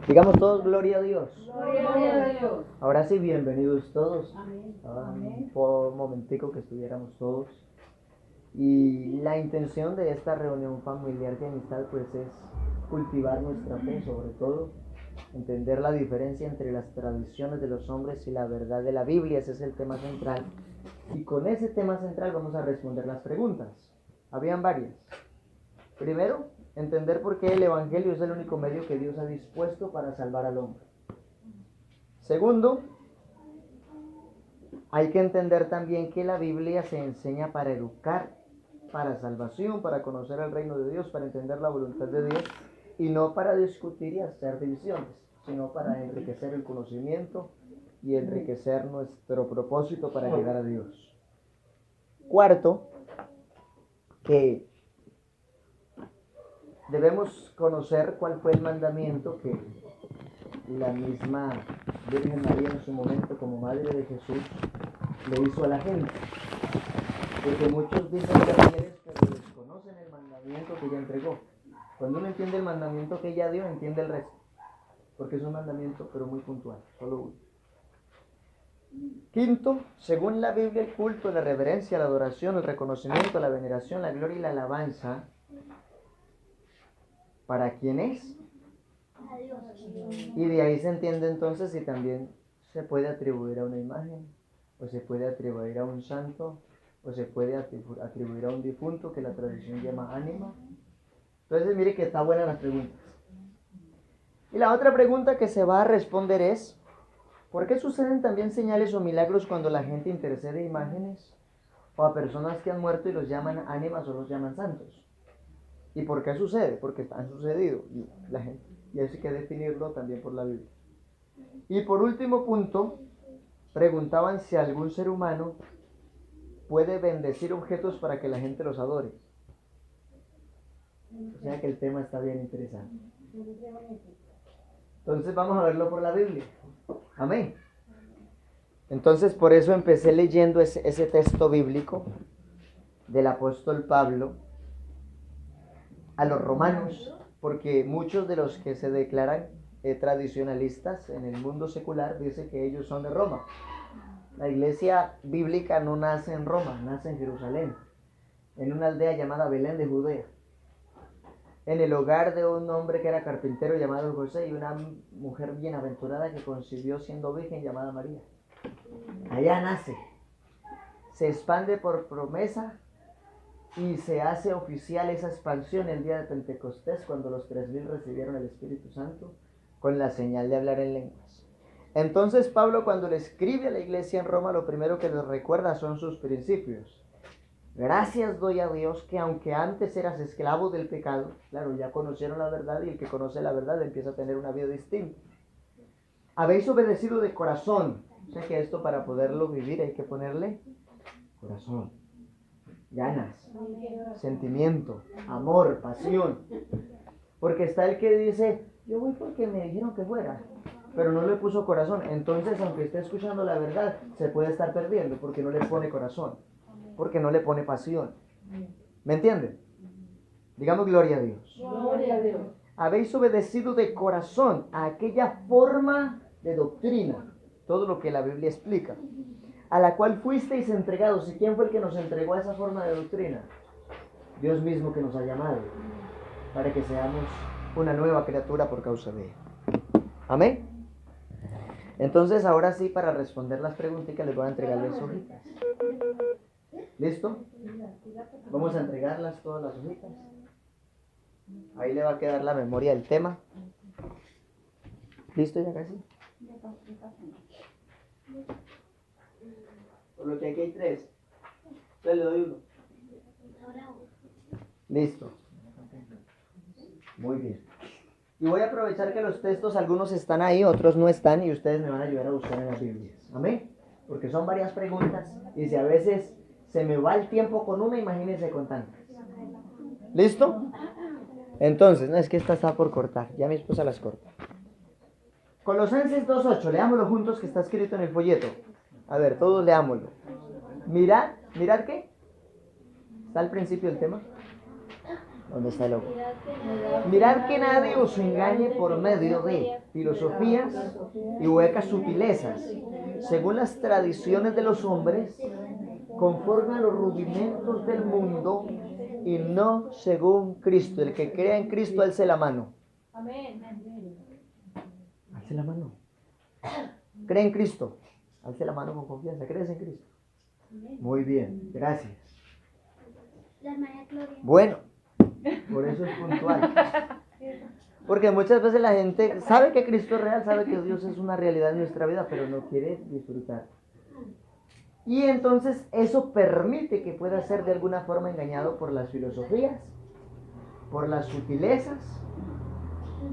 Digamos todos, gloria a Dios. Gloria a Dios. Ahora sí, bienvenidos todos. Amén. Por un momentico que estuviéramos todos. Y la intención de esta reunión familiar de amistad pues es cultivar nuestra fe, sobre todo entender la diferencia entre las tradiciones de los hombres y la verdad de la Biblia. Ese es el tema central. Y con ese tema central vamos a responder las preguntas. Habían varias. Primero, entender por qué el Evangelio es el único medio que Dios ha dispuesto para salvar al hombre. Segundo, hay que entender también que la Biblia se enseña para educar, para salvación, para conocer el reino de Dios, para entender la voluntad de Dios, y no para discutir y hacer divisiones, sino para enriquecer el conocimiento y enriquecer nuestro propósito para llegar a Dios. Cuarto, que debemos conocer cuál fue el mandamiento que la misma Virgen María en su momento como madre de Jesús le hizo a la gente. Porque muchos dicen ser fieles pero desconocen el mandamiento que ella entregó. Cuando uno entiende el mandamiento que ella dio, entiende el resto. Porque es un mandamiento pero muy puntual, solo uno. Quinto, según la Biblia, el culto, la reverencia, la adoración, el reconocimiento, la veneración, la gloria y la alabanza, ¿para quién es? A Dios. Y de ahí se entiende entonces si también se puede atribuir a una imagen, o se puede atribuir a un santo, o se puede atribuir a un difunto que la tradición llama ánima. Entonces mire que está buena las preguntas. Y la otra pregunta que se va a responder es, ¿por qué suceden también señales o milagros cuando la gente intercede imágenes o a personas que han muerto y los llaman ánimas o los llaman santos? ¿Y por qué sucede? Porque han sucedido y eso hay que definirlo también por la Biblia. Y por último punto, preguntaban si algún ser humano puede bendecir objetos para que la gente los adore. O sea que el tema está bien interesante. Entonces vamos a verlo por la Biblia. Amén. Entonces por eso empecé leyendo ese texto bíblico del apóstol Pablo a los romanos, porque muchos de los que se declaran tradicionalistas en el mundo secular dicen que ellos son de Roma. La iglesia bíblica no nace en Roma, nace en Jerusalén, en una aldea llamada Belén de Judea, en el hogar de un hombre que era carpintero llamado José y una mujer bienaventurada que concibió siendo virgen llamada María. Allá nace, se expande por promesa y se hace oficial esa expansión el día de Pentecostés, cuando los 3,000 recibieron el Espíritu Santo con la señal de hablar en lenguas. Entonces Pablo, cuando le escribe a la iglesia en Roma, lo primero que les recuerda son sus principios. Gracias doy a Dios que aunque antes eras esclavo del pecado, claro, ya conocieron la verdad y el que conoce la verdad empieza a tener una vida distinta. Habéis obedecido de corazón. O sea que esto para poderlo vivir hay que ponerle corazón, ganas, sentimiento, amor, pasión. Porque está el que dice, yo voy porque me dijeron que fuera, pero no le puso corazón. Entonces, aunque esté escuchando la verdad, se puede estar perdiendo porque no le pone corazón, porque no le pone pasión. ¿Me entienden? Digamos gloria a Dios. Gloria a Dios. Habéis obedecido de corazón a aquella forma de doctrina, todo lo que la Biblia explica, a la cual fuisteis entregados. ¿Y quién fue el que nos entregó a esa forma de doctrina? Dios mismo, que nos ha llamado para que seamos una nueva criatura por causa de Él. Amén. Entonces ahora sí, para responder las preguntitas les voy a entregar las hojitas. ¿Listo? Vamos a entregarlas todas las hojitas. Ahí le va a quedar la memoria del tema. ¿Listo ya casi? Por lo que aquí hay 3. Entonces le doy 1. Listo. Muy bien. Y voy a aprovechar que los textos, algunos están ahí, otros no están, y ustedes me van a ayudar a buscar en las Biblias. Amén. Porque son varias preguntas, y si a veces se me va el tiempo con una, imagínense con tantas. ¿Listo? Entonces, no, es que esta está por cortar, ya mi esposa las corta. Colosenses 2:8, leámoslo juntos, que está escrito en el folleto. A ver, todos leámoslo. Mirad ¿qué? ¿Está al principio el tema? ¿Dónde está el ojo? Mirad que nadie os engañe por medio de filosofías y huecas sutilezas, según las tradiciones de los hombres, conforme a los rudimentos del mundo y no según Cristo. El que crea en Cristo, alce la mano. Amén. Alce la mano. ¿Cree en Cristo? Alce la mano con confianza. ¿Crees en Cristo? Muy bien, gracias. Bueno, por eso es puntual. Porque muchas veces la gente sabe que Cristo es real, sabe que Dios es una realidad en nuestra vida, pero no quiere disfrutar. Y entonces eso permite que pueda ser de alguna forma engañado por las filosofías, por las sutilezas,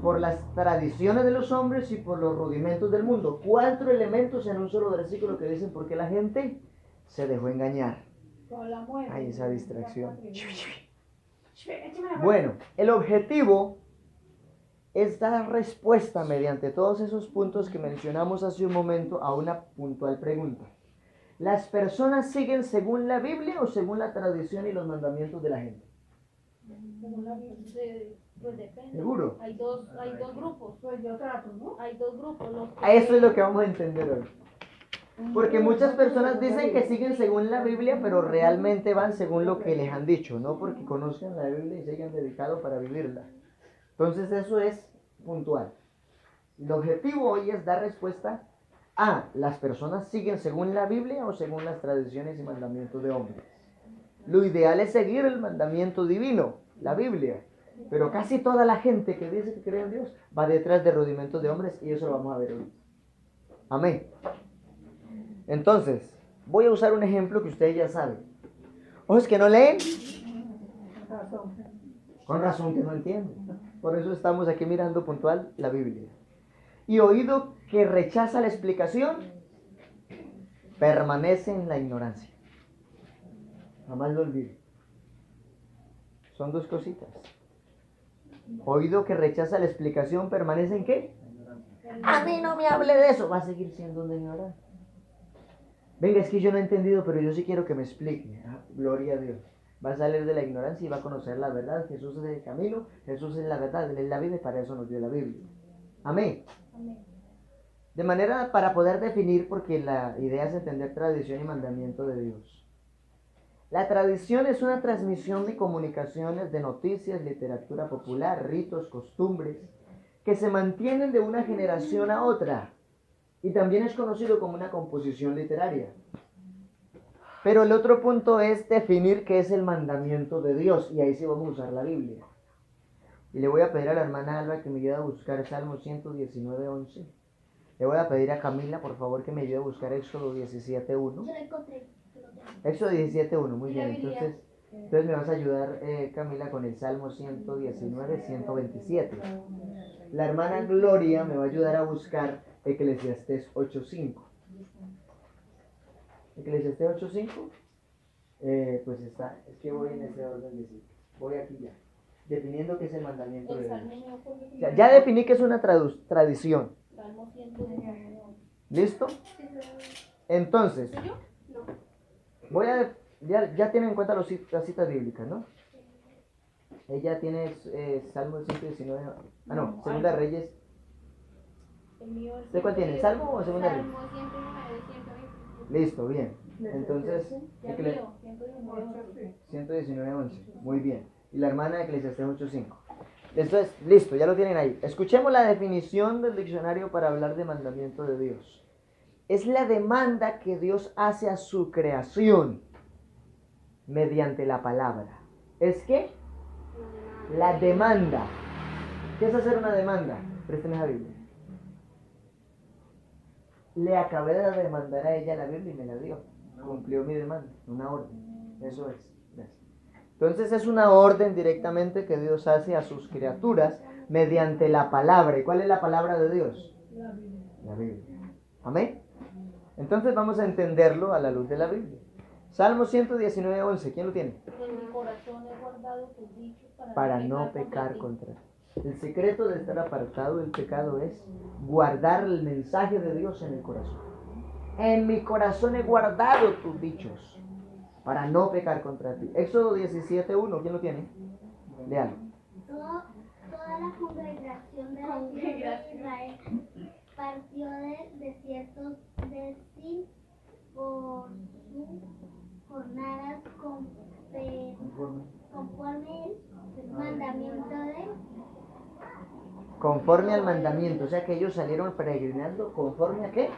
por las tradiciones de los hombres y por los rudimentos del mundo. 4 elementos en un solo versículo que dicen por qué la gente se dejó engañar. Ay, esa distracción. Bueno, el objetivo es dar respuesta mediante todos esos puntos que mencionamos hace un momento a una puntual pregunta. ¿Las personas siguen según la Biblia o según la tradición y los mandamientos de la gente? Según la Biblia, pues depende. ¿Seguro? Hay dos grupos. Pues yo trato, ¿no? Hay dos grupos. Eso es lo que vamos a entender hoy. Porque muchas personas dicen que siguen según la Biblia, pero realmente van según lo que les han dicho, no porque conozcan la Biblia y se hayan dedicado para vivirla. Entonces eso es puntual. El objetivo hoy es dar respuesta a ¿las personas siguen según la Biblia o según las tradiciones y mandamientos de hombres? Lo ideal es seguir el mandamiento divino, la Biblia. Pero casi toda la gente que dice que cree en Dios va detrás de rudimentos de hombres y eso lo vamos a ver hoy. Amén. Entonces, voy a usar un ejemplo que ustedes ya saben. ¿Ojos que no leen? Con razón que no entienden. Por eso estamos aquí mirando puntual la Biblia. Y oído que rechaza la explicación, permanece en la ignorancia. Jamás lo olvide. Son 2 cositas. Oído que rechaza la explicación, permanece en ¿qué? A mí no me hable de eso. Va a seguir siendo un ignorante. Venga, es que yo no he entendido, pero yo sí quiero que me explique. Gloria a Dios. Va a salir de la ignorancia y va a conocer la verdad. Jesús es el camino, Jesús es la verdad, Él es la vida y para eso nos dio la Biblia. Amén. De manera para poder definir, porque la idea es entender tradición y mandamiento de Dios. La tradición es una transmisión de comunicaciones, de noticias, literatura popular, ritos, costumbres, que se mantienen de una generación a otra. Y también es conocido como una composición literaria. Pero el otro punto es definir qué es el mandamiento de Dios. Y ahí sí vamos a usar la Biblia. Y le voy a pedir a la hermana Alba que me ayude a buscar Salmo 119:11. Le voy a pedir a Camila, por favor, que me ayude a buscar Éxodo 17:1. Yo lo encontré. Éxodo 17:1, muy bien. Entonces me vas a ayudar, Camila, con el Salmo 119:127. La hermana Gloria me va a ayudar a buscar Eclesiastés 8:5. Eclesiastés 8:5, pues está, es que voy en ese orden de ciclos. Voy aquí ya, definiendo qué es el mandamiento de Dios. O sea, ya definí que es una tradición. Salmo 119. ¿Listo? Entonces, voy a, ya tienen en cuenta las citas bíblicas, ¿no? Ella tiene Salmo 119, Segunda de Reyes. ¿Usted cuál tiene? ¿Salmo o Segunda de Reyes? Salmo 109, 120. Listo, bien. Entonces, 119:11. Muy bien. Y la hermana de Eclesiastés 8:5. Entonces, listo, ya lo tienen ahí. Escuchemos la definición del diccionario para hablar de mandamiento de Dios. Es la demanda que Dios hace a su creación mediante la palabra. ¿Es qué? La demanda. ¿Qué es hacer una demanda? Présteme la Biblia. Le acabé de demandar a ella la Biblia y me la dio. Cumplió mi demanda, una orden. Eso es. Entonces es una orden directamente que Dios hace a sus criaturas mediante la palabra. ¿Y cuál es la palabra de Dios? La Biblia. Amén. Entonces vamos a entenderlo a la luz de la Biblia. Salmo 119:11. ¿Quién lo tiene? En mi corazón he guardado tus dichos Para no pecar contra ti. El secreto de estar apartado del pecado es guardar el mensaje de Dios en el corazón. En mi corazón he guardado tus dichos para no pecar contra ti. Éxodo 17:1. ¿Quién lo tiene? Léalo. Toda la congregación de los hijos de Israel partió del desierto de Sin por sus jornadas conforme el mandamiento de Conforme al mandamiento, o sea que ellos salieron peregrinando conforme a qué?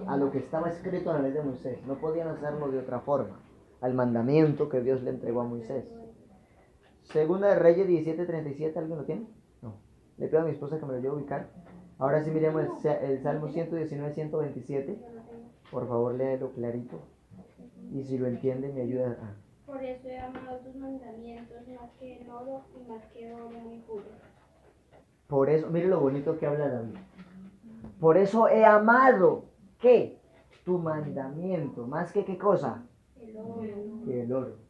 A lo que estaba escrito en la ley de Moisés. No podían hacerlo de otra forma, al mandamiento que Dios le entregó a Moisés. Segunda de Reyes 17:37, ¿alguien lo tiene? No. Le pido a mi esposa que me lo lleve a ubicar. Ahora sí miremos el Salmo 119-127. Por favor, léelo clarito. Y si lo entiende, me ayuda a... Por eso he amado tus mandamientos más que el oro y más que oro muy puro. Por eso, mire lo bonito que habla David. Por eso he amado, ¿qué? Tu mandamiento, más que qué cosa? El oro. Que el oro.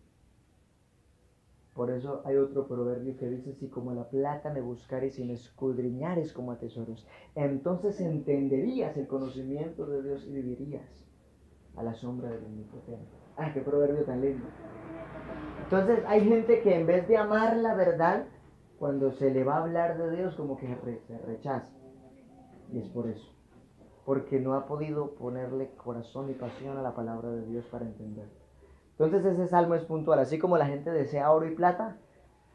Por eso hay otro proverbio que dice, si como la plata me buscares y me escudriñares como a tesoros, entonces entenderías el conocimiento de Dios y vivirías a la sombra del Omnipotente. Ah, qué proverbio tan lindo. Entonces hay gente que en vez de amar la verdad, cuando se le va a hablar de Dios, como que se rechaza. Y es por eso. Porque no ha podido ponerle corazón y pasión a la palabra de Dios para entender. Entonces ese salmo es puntual. Así como la gente desea oro y plata,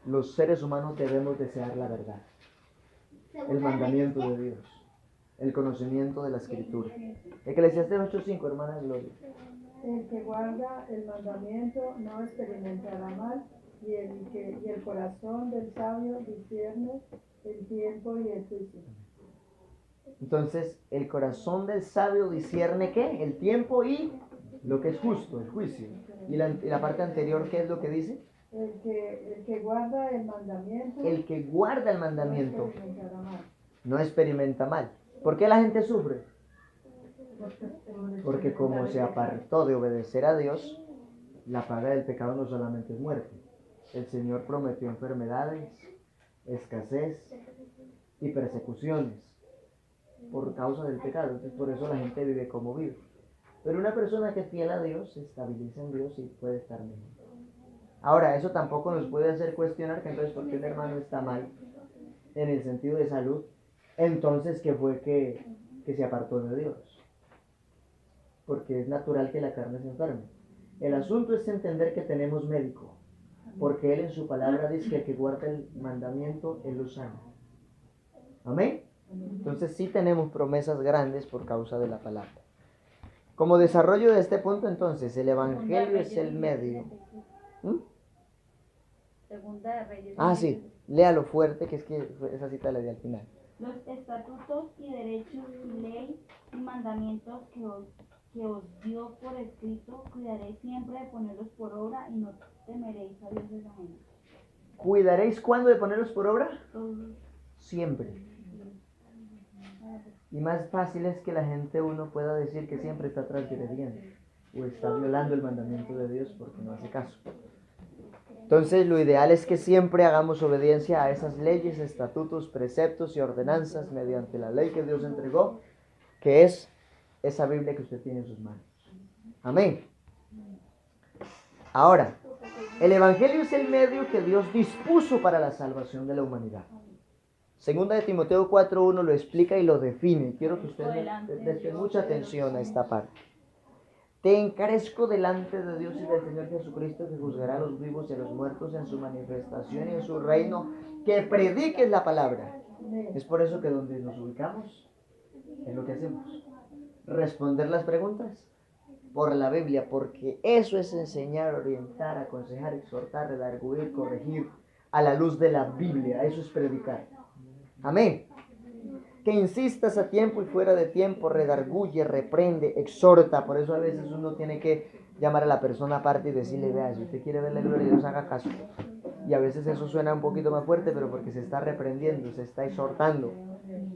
los seres humanos debemos desear la verdad. El mandamiento de Dios. El conocimiento de la Escritura. Eclesiastés 8:5, hermana Gloria. El que guarda el mandamiento no experimentará mal, y el corazón del sabio discierne el tiempo y el juicio. Entonces, el corazón del sabio discierne ¿qué? El tiempo y lo que es justo, el juicio. Y la parte anterior, ¿qué es lo que dice? El que guarda el mandamiento. El que guarda el mandamiento No experimentará mal. no experimenta mal. ¿Por qué la gente sufre? Porque como se apartó de obedecer a Dios, la paga del pecado no solamente es muerte. El Señor prometió enfermedades, escasez y persecuciones por causa del pecado. Entonces por eso la gente vive como vive. Pero una persona que es fiel a Dios se estabiliza en Dios y puede estar mejor. Ahora, eso tampoco nos puede hacer cuestionar que entonces porque un hermano está mal en el sentido de salud, entonces que fue que se apartó de Dios. Porque es natural que la carne se enferme. El asunto es entender que tenemos médico, porque Él en su palabra dice que el que guarda el mandamiento, Él lo sana. Amén. Entonces sí tenemos promesas grandes por causa de la palabra. Como desarrollo de este punto, entonces, el Evangelio es el medio. Segunda de Reyes. Ah, sí, léalo fuerte, que es que esa cita la di al final. Los estatutos y derechos y ley y mandamientos que os dio por escrito, cuidaréis siempre de ponerlos por obra y no temeréis a dioses ajenos. ¿Cuidaréis cuándo de ponerlos por obra? Todos. Siempre. Y más fácil es que la gente uno pueda decir que siempre está transgrediendo o está violando el mandamiento de Dios porque no hace caso. Entonces lo ideal es que siempre hagamos obediencia a esas leyes, estatutos, preceptos y ordenanzas mediante la ley que Dios entregó, que es esa Biblia que usted tiene en sus manos. Amén. Ahora, el Evangelio es el medio que Dios dispuso para la salvación de la humanidad. Segunda de Timoteo 4:1 lo explica y lo define. Quiero que ustedes presten mucha atención a esta parte. Te encarezco delante de Dios y del Señor Jesucristo, que juzgará a los vivos y a los muertos en su manifestación y en su reino, que prediques la palabra. Es por eso que donde nos ubicamos es lo que hacemos. Responder las preguntas por la Biblia, porque eso es enseñar, orientar, aconsejar, exhortar, redarguir, corregir a la luz de la Biblia. Eso es predicar. Amén. Que insistas a tiempo y fuera de tiempo, redarguye, reprende, exhorta. Por eso a veces uno tiene que llamar a la persona aparte y decirle, vea, si usted quiere ver la gloria de Dios, haga caso. Y a veces eso suena un poquito más fuerte, pero porque se está reprendiendo, se está exhortando.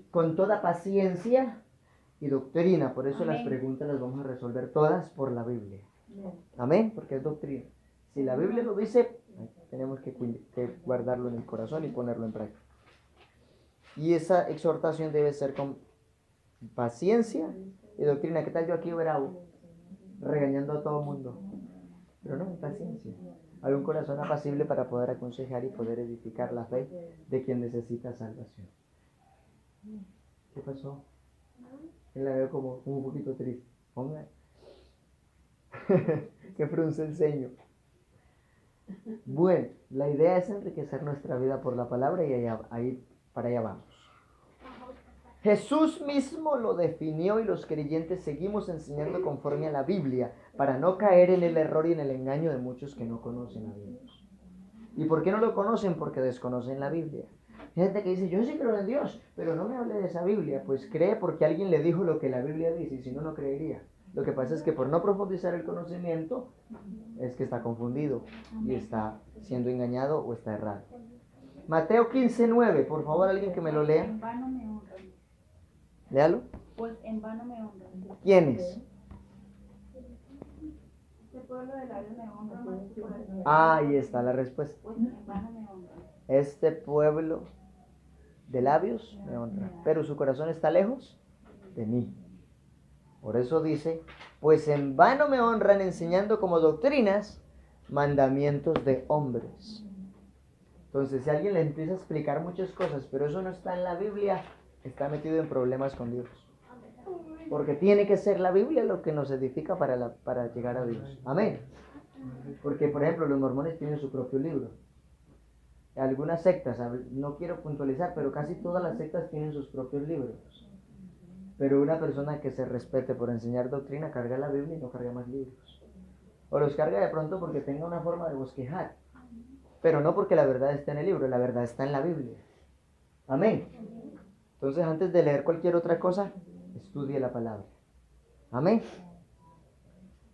Con toda paciencia y doctrina. Por eso las preguntas las vamos a resolver todas por la Biblia. Amén, porque es doctrina. Si la Biblia lo dice, tenemos que guardarlo en el corazón y ponerlo en práctica. Y esa exhortación debe ser con paciencia y doctrina. ¿Qué tal yo aquí bravo? Regañando a todo el mundo. Pero no, paciencia. Hay un corazón apacible para poder aconsejar y poder edificar la fe de quien necesita salvación. ¿Qué pasó? Él la veo como un poquito triste. Ponga. Que frunce el ceño. Bueno, la idea es enriquecer nuestra vida por la palabra y para allá vamos. Jesús mismo lo definió y los creyentes seguimos enseñando conforme a la Biblia para no caer en el error y en el engaño de muchos que no conocen a Dios. ¿Y por qué no lo conocen? Porque desconocen la Biblia. Hay gente que dice, yo sí creo en Dios, pero no me hable de esa Biblia. Pues cree porque alguien le dijo lo que la Biblia dice y si no, no creería. Lo que pasa es que por no profundizar el conocimiento es que está confundido y está siendo engañado o está errado. Mateo 15:9, por favor, alguien que me lo lea. En vano me honran. Léalo. Pues en vano me honran. ¿Quiénes? Este pueblo de labios me honra más que por el Ahí está la respuesta. Pues en vano me honran. Este pueblo de labios me honra, pero su corazón está lejos de mí. Por eso dice, pues en vano me honran enseñando como doctrinas mandamientos de hombres. Entonces, si alguien le empieza a explicar muchas cosas, pero eso no está en la Biblia, está metido en problemas con Dios. Porque tiene que ser la Biblia lo que nos edifica para llegar a Dios. Amén. Porque, por ejemplo, los mormones tienen su propio libro. Algunas sectas, no quiero puntualizar, pero casi todas las sectas tienen sus propios libros. Pero una persona que se respete por enseñar doctrina carga la Biblia y no carga más libros. O los carga de pronto porque tenga una forma de bosquejar. Pero no porque la verdad está en el libro, la verdad está en la Biblia. Amén. Entonces, antes de leer cualquier otra cosa, estudie la palabra. Amén.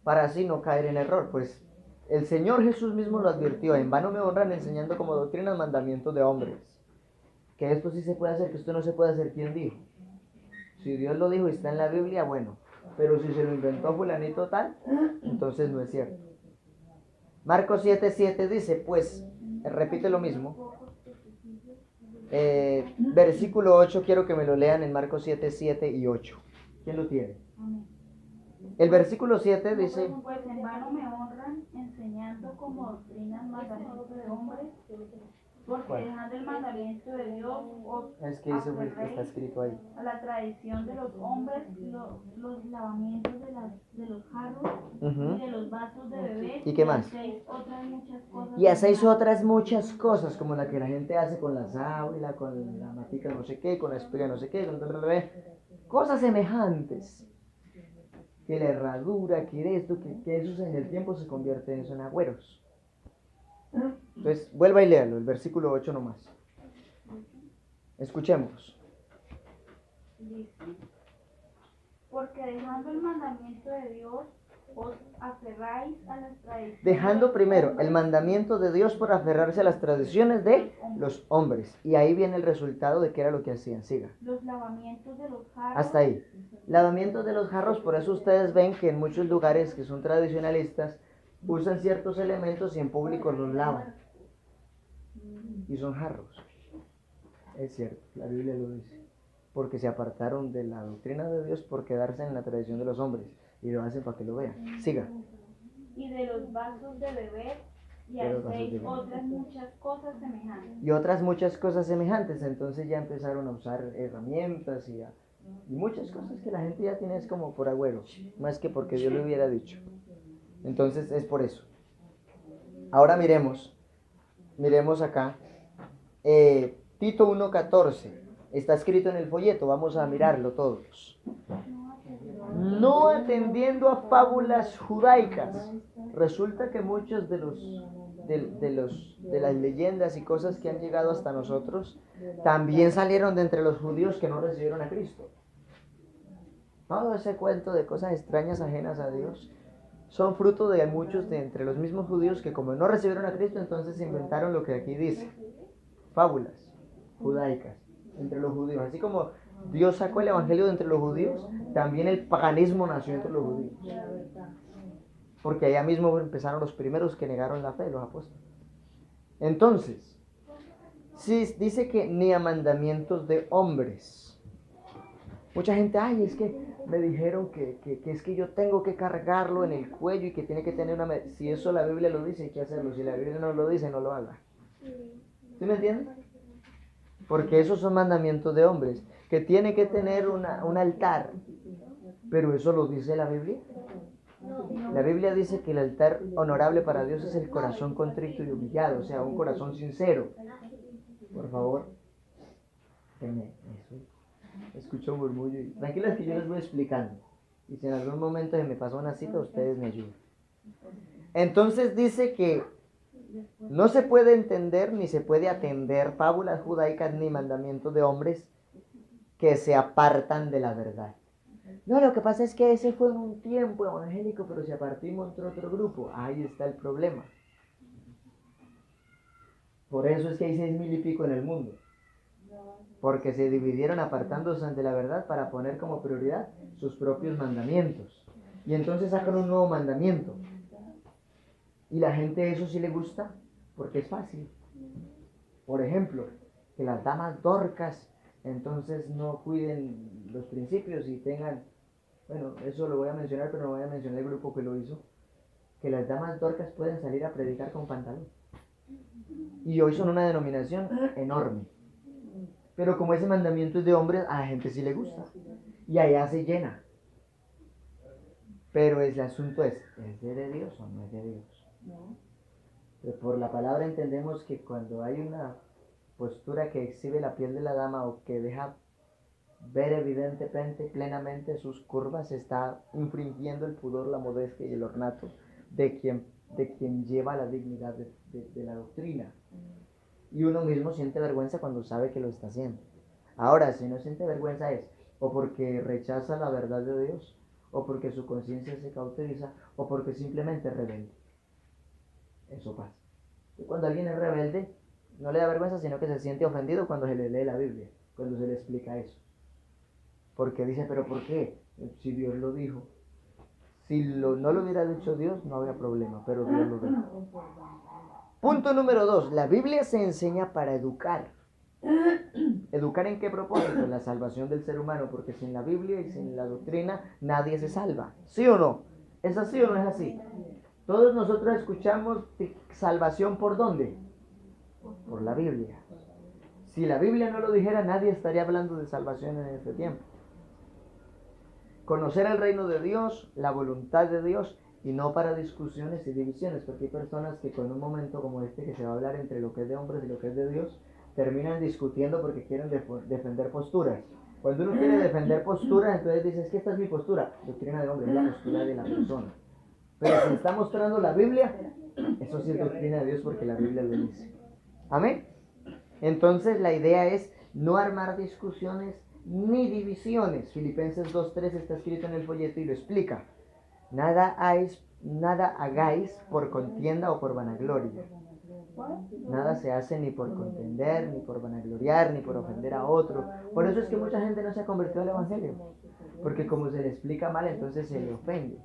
Para así no caer en error, pues el Señor Jesús mismo lo advirtió, en vano me honran enseñando como doctrinas mandamientos de hombres. Que esto sí se puede hacer, que esto no se puede hacer, ¿quién dijo? Si Dios lo dijo y está en la Biblia, bueno, pero si se lo inventó fulanito tal, entonces no es cierto. Marcos 7:7 dice, pues, repite lo mismo. Versículo 8, quiero que me lo lean en Marcos 7:7 y 8. ¿Quién lo tiene? Amén. El versículo 7 dice, Pues en vano me honran enseñando como doctrinas mandamientos de hombres, porque ¿cuál? dejando el mandamiento de Dios os Es que eso está escrito ahí. a la tradición de los hombres, los lavamientos de los jarros Ujú. y de los vasos de beber. ¿Y qué más? hacéis otras muchas cosas. Y hacéis otras muchas cosas, como la que la gente hace con la sábila, con la matica no sé qué, con la espiga no sé qué, cosas semejantes. Que la herradura, que esto, que eso en el tiempo se convierte en eso en agüeros. Entonces, vuelva y léalo, el versículo 8 nomás. Escuchemos. Dice, porque dejando el mandamiento de Dios, os aferráis a las tradiciones. Dejando primero el mandamiento de Dios por aferrarse a las tradiciones de los hombres. Y ahí viene el resultado de qué era lo que hacían. Siga. Los lavamientos de los jarros. Hasta ahí. Lavamientos de los jarros, por eso ustedes ven que en muchos lugares que son tradicionalistas usan ciertos elementos y en público los lavan. Y son jarros. Es cierto, la Biblia lo dice. Porque se apartaron de la doctrina de Dios por quedarse en la tradición de los hombres. Y lo hacen para que lo vean. Siga. Y de los vasos de beber, y De los vasos de hacéis beber. otras muchas cosas semejantes. Y otras muchas cosas semejantes. Entonces ya empezaron a usar herramientas y muchas cosas que la gente ya tiene es como por agüero. Más que porque Dios le hubiera dicho. Entonces es por eso. Ahora miremos acá. Tito 1:14. Está escrito en el folleto. Vamos a mirarlo todos. No atendiendo a fábulas judaicas. Resulta que muchos de las leyendas y cosas que han llegado hasta nosotros también salieron de entre los judíos que no recibieron a Cristo. Todo ese cuento de cosas extrañas ajenas a Dios son fruto de muchos de entre los mismos judíos que como no recibieron a Cristo, entonces inventaron lo que aquí dice. Fábulas judaicas entre los judíos. Así como Dios sacó el evangelio de entre los judíos, también el paganismo nació entre los judíos. Porque allá mismo empezaron los primeros que negaron la fe, los apóstoles. Entonces, si dice que ni a mandamientos de hombres. Mucha gente, ay, es que me dijeron que es que yo tengo que cargarlo en el cuello y que tiene que tener una... Si eso la Biblia lo dice, hay que hacerlo. Si la Biblia no lo dice, no lo haga. ¿Sí me entiendes? Porque esos son mandamientos de hombres, que tiene que tener un altar. Pero eso lo dice la Biblia. La Biblia dice que el altar honorable para Dios es el corazón contrito y humillado, o sea, un corazón sincero. Por favor, escucho murmullo. Tranquilas que yo les voy explicando. Y si en algún momento se me pasó una cita, ustedes me ayudan. Entonces dice que no se puede entender ni se puede atender fábulas judaicas ni mandamientos de hombres que se apartan de la verdad. No, lo que pasa es que ese fue en un tiempo evangélico, pero se apartó y montó otro grupo. Ahí está el problema. Por eso es que hay 6,000 y pico en el mundo. Porque se dividieron apartándose de la verdad para poner como prioridad sus propios mandamientos. Y entonces sacan un nuevo mandamiento. Y la gente eso sí le gusta porque es fácil. Por ejemplo, que las damas dorcas entonces no cuiden los principios y tengan, bueno, eso lo voy a mencionar, pero no voy a mencionar el grupo que lo hizo, que las damas dorcas pueden salir a predicar con pantalón. Y hoy son una denominación enorme. Pero como ese mandamiento es de hombres, a la gente sí le gusta. Y allá se llena. Pero el asunto es de Dios o no es de Dios? Pero por la palabra entendemos que cuando hay una postura que exhibe la piel de la dama o que deja ver evidentemente, plenamente sus curvas, está infringiendo el pudor, la modestia y el ornato de quien lleva la dignidad de la doctrina. Y uno mismo siente vergüenza cuando sabe que lo está haciendo. Ahora, si no siente vergüenza es o porque rechaza la verdad de Dios, o porque su conciencia se cauteriza, o porque simplemente es rebelde. Eso pasa. Y cuando alguien es rebelde, no le da vergüenza, sino que se siente ofendido cuando se le lee la Biblia, cuando se le explica eso. Porque dice, ¿pero por qué? Si Dios lo dijo. Si no lo hubiera dicho Dios, no habría problema, pero Dios lo dijo. Punto número 2. La Biblia se enseña para educar. ¿Educar en qué propósito? La salvación del ser humano, porque sin la Biblia y sin la doctrina nadie se salva. ¿Sí o no? ¿Es así o no es así? Todos nosotros escuchamos salvación ¿por dónde? Por la Biblia. Si la Biblia no lo dijera, nadie estaría hablando de salvación en este tiempo. Conocer el reino de Dios, la voluntad de Dios, y no para discusiones y divisiones, porque hay personas que con un momento como este, que se va a hablar entre lo que es de hombres y lo que es de Dios, terminan discutiendo porque quieren defender posturas. Cuando uno quiere defender posturas, entonces dice, es que esta es mi postura. Doctrina de hombre, es la postura de la persona. Pero si está mostrando la Biblia, eso sí es doctrina de Dios porque la Biblia lo dice. ¿Amén? Entonces la idea es no armar discusiones ni divisiones. Filipenses 2:3 está escrito en el folleto y lo explica. Nada hagáis por contienda o por vanagloria. Nada se hace ni por contender, ni por vanagloriar, ni por ofender a otro. Por eso es que mucha gente no se ha convertido al Evangelio. Porque como se le explica mal, entonces se le ofende.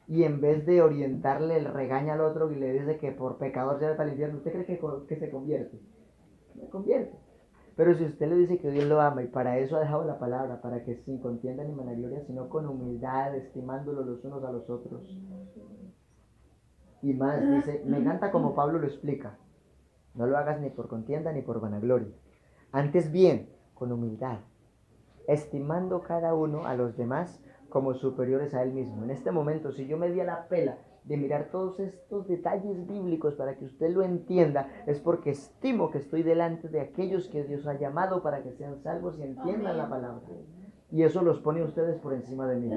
Y en vez de orientarle, le regaña al otro y le dice que por pecador se va para el infierno. ¿Usted cree que se convierte? Se convierte. Pero si usted le dice que Dios lo ama y para eso ha dejado la palabra, para que sin contienda ni vanagloria, sino con humildad, estimándolo los unos a los otros. Y más, dice, me encanta como Pablo lo explica. No lo hagas ni por contienda ni por vanagloria. Antes bien, con humildad, estimando cada uno a los demás como superiores a él mismo. En este momento, si yo me di a la pela de mirar todos estos detalles bíblicos para que usted lo entienda, es porque estimo que estoy delante de aquellos que Dios ha llamado para que sean salvos y entiendan la palabra. Y eso los pone a ustedes por encima de mí.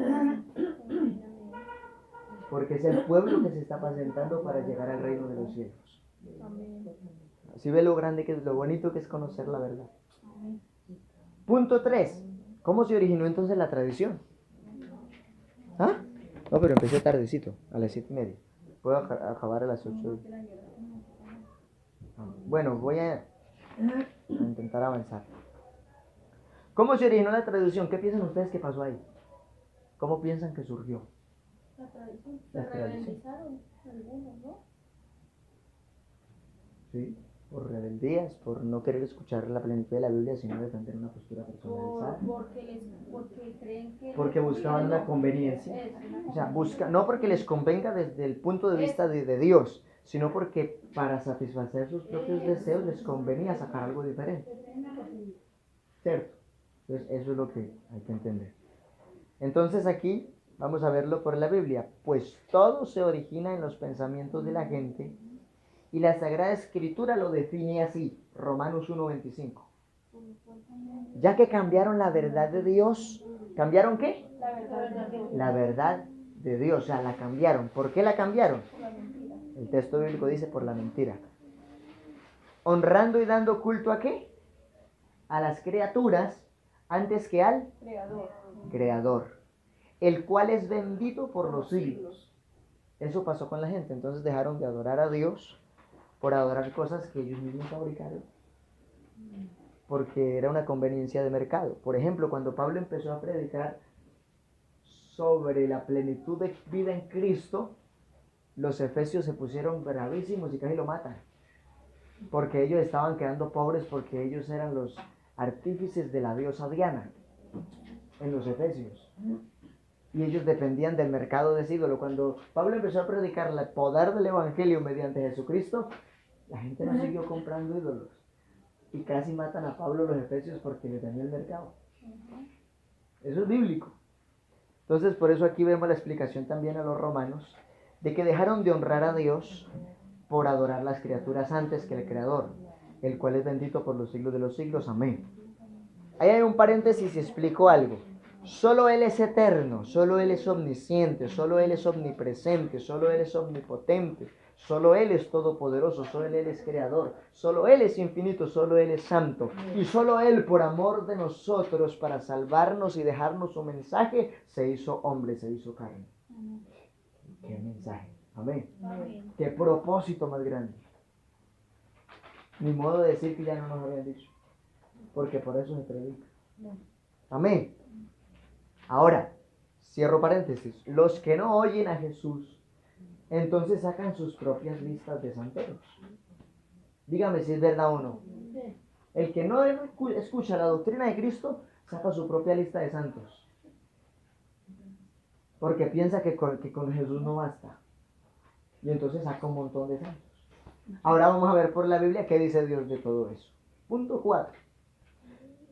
Porque es el pueblo que se está apacentando para llegar al reino de los cielos. Así ve lo grande que es, lo bonito que es conocer la verdad. Punto 3. ¿Cómo se originó entonces la tradición? ¿Ah? No, pero empecé tardecito, a las 7:30. Puedo acabar a las 8. Bueno, voy a intentar avanzar. ¿Cómo se originó la tradición? ¿Qué piensan ustedes que pasó ahí? ¿Cómo piensan que surgió? La tradición. La Se tradición. realizaron algunos, ¿no? ¿Sí? por rebeldías, por no querer escuchar la plenitud de la Biblia, sino defender una postura personalizada. Porque creen que Porque buscaban una conveniencia. O sea, no porque les convenga desde el punto de vista de Dios, sino porque para satisfacer sus propios deseos les convenía sacar algo diferente. ¿Cierto? Entonces eso es lo que hay que entender. Entonces aquí vamos a verlo por la Biblia. Pues todo se origina en los pensamientos de la gente y la Sagrada Escritura lo define así. Romanos 1:25. Ya que cambiaron la verdad de Dios. ¿Cambiaron qué? La verdad de Dios. O sea, la cambiaron. ¿Por qué la cambiaron? El texto bíblico dice por la mentira. Honrando y dando culto ¿a qué? A las criaturas antes que al Creador, el cual es bendito por los siglos. Eso pasó con la gente. Entonces dejaron de adorar a Dios por adorar cosas que ellos mismos fabricaron, porque era una conveniencia de mercado. Por ejemplo, cuando Pablo empezó a predicar sobre la plenitud de vida en Cristo, los efesios se pusieron bravísimos y casi lo matan, porque ellos estaban quedando pobres, porque ellos eran los artífices de la diosa Diana en los efesios, y ellos dependían del mercado de ese ídolo. Cuando Pablo empezó a predicar el poder del evangelio mediante Jesucristo, la gente no siguió comprando ídolos, y casi matan a Pablo los efesios porque le dañó el mercado. Eso es bíblico. Entonces por eso aquí vemos la explicación también a los romanos de que dejaron de honrar a Dios por adorar las criaturas antes que el Creador, el cual es bendito por los siglos de los siglos. Amén. Ahí hay un paréntesis y explico algo. Solo Él es eterno, solo Él es omnisciente, solo Él es omnipresente, solo Él es omnipotente, solo Él es todopoderoso, solo Él es creador, solo Él es infinito, solo Él es santo. Y solo Él, por amor de nosotros, para salvarnos y dejarnos su mensaje, se hizo hombre, se hizo carne. ¿Qué mensaje? Amén. Amén. ¿Qué propósito más grande? Ni modo de decir que ya no nos habían dicho, porque por eso se predica. Amén. Ahora, cierro paréntesis. Los que no oyen a Jesús, entonces sacan sus propias listas de santeros. Dígame si es verdad o no. El que no escucha la doctrina de Cristo, saca su propia lista de santos, porque piensa que con Jesús no basta. Y entonces saca un montón de santos. Ahora vamos a ver por la Biblia qué dice Dios de todo eso. Punto 4.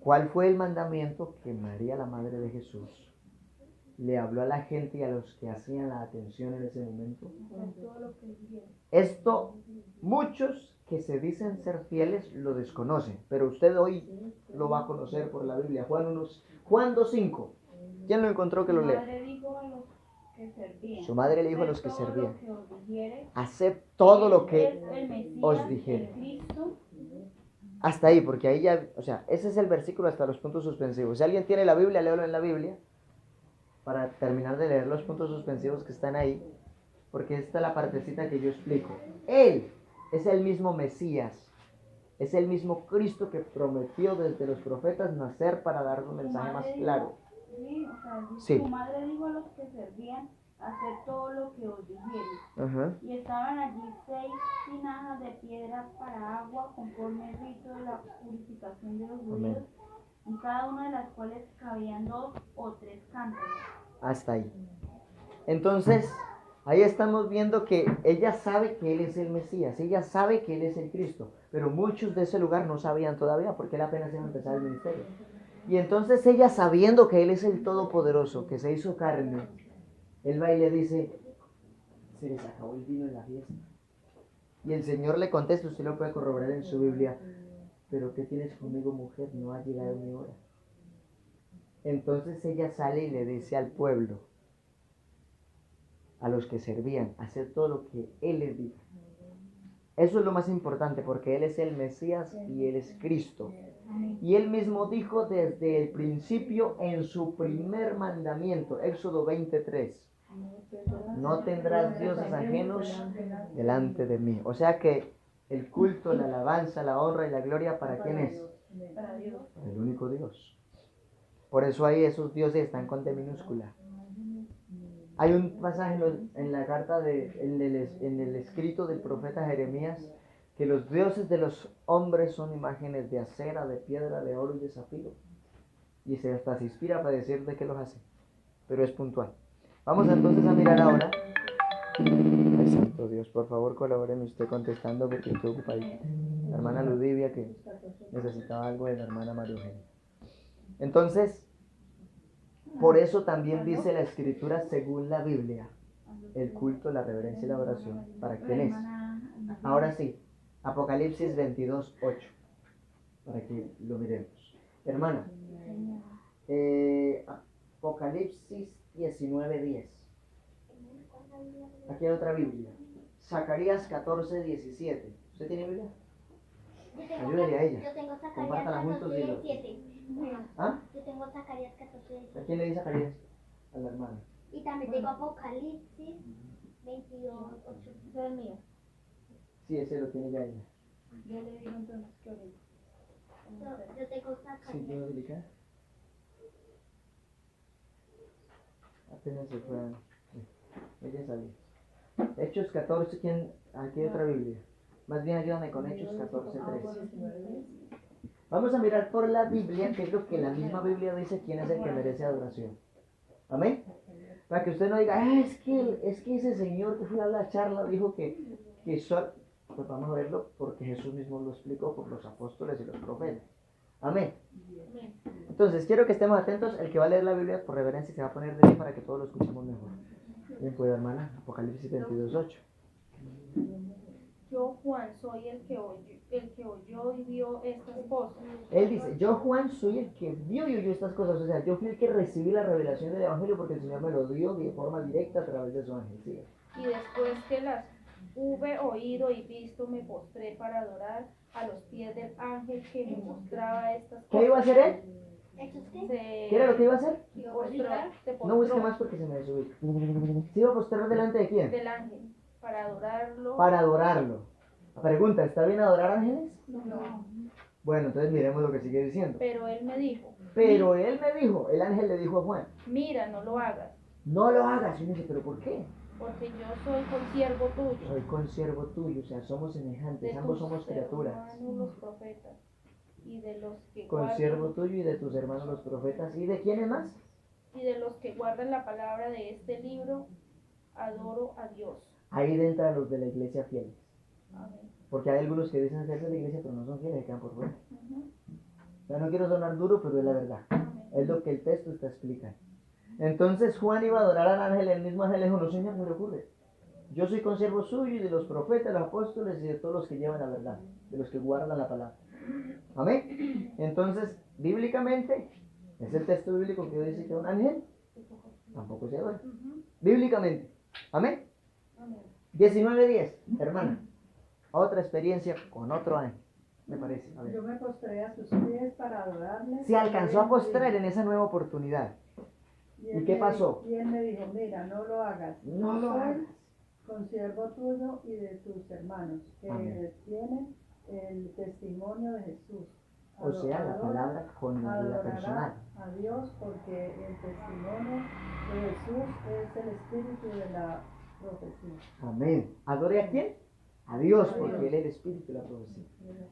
¿Cuál fue el mandamiento que María, la madre de Jesús, le habló a la gente y a los que hacían la atención en ese momento? Esto muchos que se dicen ser fieles lo desconocen, pero usted hoy lo va a conocer por la Biblia. Juan 2:5. ¿Quién lo encontró que lo lea? Su madre le dijo a los que servían: haced todo lo que os dijere. Hasta ahí, porque ahí ya, o sea, ese es el versículo hasta los puntos suspensivos. Si alguien tiene la Biblia, léelo en la Biblia, para terminar de leer los puntos suspensivos que están ahí, porque esta es la partecita que yo explico. Él es el mismo Mesías, es el mismo Cristo que prometió desde los profetas nacer para dar un mensaje más claro. Sí. Su madre dijo a los que servían: hacer todo lo que os dijere. Y estaban allí 6 tinajas de piedra para agua, conforme el rito de la purificación de los judíos, en cada una de las cuales cabían 2 o 3 cántaros. Hasta ahí. Entonces, ahí estamos viendo que ella sabe que Él es el Mesías, ella sabe que Él es el Cristo, pero muchos de ese lugar no sabían todavía, porque Él apenas iba a empezar el ministerio. Y entonces ella, sabiendo que Él es el Todopoderoso, que se hizo carne, Él va y le dice: se les acabó el vino en la fiesta. Y el Señor le contesta, usted lo puede corroborar en su Biblia: pero ¿qué tienes conmigo, mujer? No ha llegado mi hora. Entonces ella sale y le dice al pueblo, a los que servían, hacer todo lo que Él les diga. Eso es lo más importante, porque Él es el Mesías y Él es Cristo. Y Él mismo dijo desde el principio en su primer mandamiento, Éxodo 20:3, no tendrás dioses ajenos delante de mí. O sea que el culto, la alabanza, la honra y la gloria, ¿para quién es? Para Dios. Para el único Dios. Por eso ahí esos dioses están con D minúscula. Hay un pasaje en la carta, en el escrito del profeta Jeremías, que los dioses de los hombres son imágenes de acera, de piedra, de oro y de zafiro. Y hasta se inspira para decir de qué los hace, pero es puntual. Vamos entonces a mirar ahora. Ay, santo Dios, por favor colabóreme usted contestando porque estoy ocupadita. La hermana Ludivia que necesitaba algo de la hermana María Eugenia. Entonces, por eso también dice la Escritura, según la Biblia, el culto, la reverencia y la oración. ¿Para quién es? Ahora sí, Apocalipsis 22:8, para que lo miremos. Hermana, Apocalipsis 19:10. Aquí hay otra Biblia. Zacarías 14:17. ¿Usted tiene Biblia? Ayúdele a ella. Yo tengo Zacarías Compártala juntos y lo... 14:17. ¿Ah? Yo tengo Zacarías 14:17. ¿A quién le dice Zacarías? A la hermana. Y también tengo Apocalipsis 22:8. Ese es el mío. Sí, ese lo tiene ya ella. Yo le digo entonces que ahorita. Yo tengo ¿Sí Zacarías. puedo explicar? Apenas se fue. Ella salió. Hechos 14, ¿quién? Aquí hay otra Biblia. Más bien ayúdame con Hechos 14:3. Vamos a mirar por la Biblia, que es lo que la misma Biblia dice, quién es el que merece adoración. Amén. Para que usted no diga, es que ese señor que fue a la charla dijo que pues vamos a verlo porque Jesús mismo lo explicó por los apóstoles y los profetas. Amén. Entonces, quiero que estemos atentos. El que va a leer la Biblia por reverencia se va a poner de pie para que todos lo escuchemos mejor. Bien, pues hermana, Apocalipsis 22:8. Yo, Juan, soy el que oyó y vio estas cosas. Él dice, yo Juan soy el que vio y oyó estas cosas. O sea, yo fui el que recibí la revelación del Evangelio porque el Señor me lo dio de forma directa a través de su ángel. ¿Sí? Y después que las hube oído y visto, me postré para adorar a los pies del ángel que me mostraba estas cosas. ¿Qué iba a hacer él? ¿Qué? ¿Qué era lo que iba a hacer? Postró, No busque más porque se me subí. ¿Se iba a postrar delante de quién? del ángel para adorarlo. Para adorarlo. La pregunta, ¿está bien adorar ángeles? No. Bueno, entonces miremos lo que sigue diciendo. Pero él me dijo, Pero él me dijo, el ángel le dijo a Juan, mira, no lo hagas, no lo hagas. Y uno dice, ¿pero por qué? porque yo soy consiervo tuyo. Soy consiervo tuyo, o sea, somos semejantes, de ambos tus somos criaturas. hermanos los profetas, y de los que Consiervo guardan, tuyo y de tus hermanos los profetas. ¿Y de quiénes más? y de los que guardan la palabra de este libro, adoro a Dios. Ahí entran los de la iglesia fieles. Amén. Porque hay algunos que dicen ser de la iglesia, pero no son fieles, quedan por fuera. O sea, no quiero sonar duro, pero es la verdad. Es lo que el texto está explicando. Entonces Juan iba a adorar al ángel, el mismo ángel le dijo, no señor, no le ocurre. Yo soy consiervo suyo y de los profetas, los apóstoles y de todos los que llevan la verdad, de los que guardan la palabra. Amén. Entonces, bíblicamente, ¿es el texto bíblico que dice que un ángel? Tampoco se adora. Bíblicamente. Amén. 19:10, hermana. Otra experiencia con otro ángel, me parece. A ver. Yo me postré a sus pies para adorarle. Se alcanzó a postrar en esa nueva oportunidad. él ¿Y qué me pasó? dijo- Y él me dijo, mira, no lo hagas. No lo Soy hagas. consiervo tuyo y de tus hermanos, que Amén. tienen el testimonio de Jesús. O sea, la palabra con la vida Adorará personal. a Dios porque el testimonio de Jesús es el espíritu de la profecía. Amén. ¿Adore a quién? A Dios, porque Él es el espíritu de la profecía.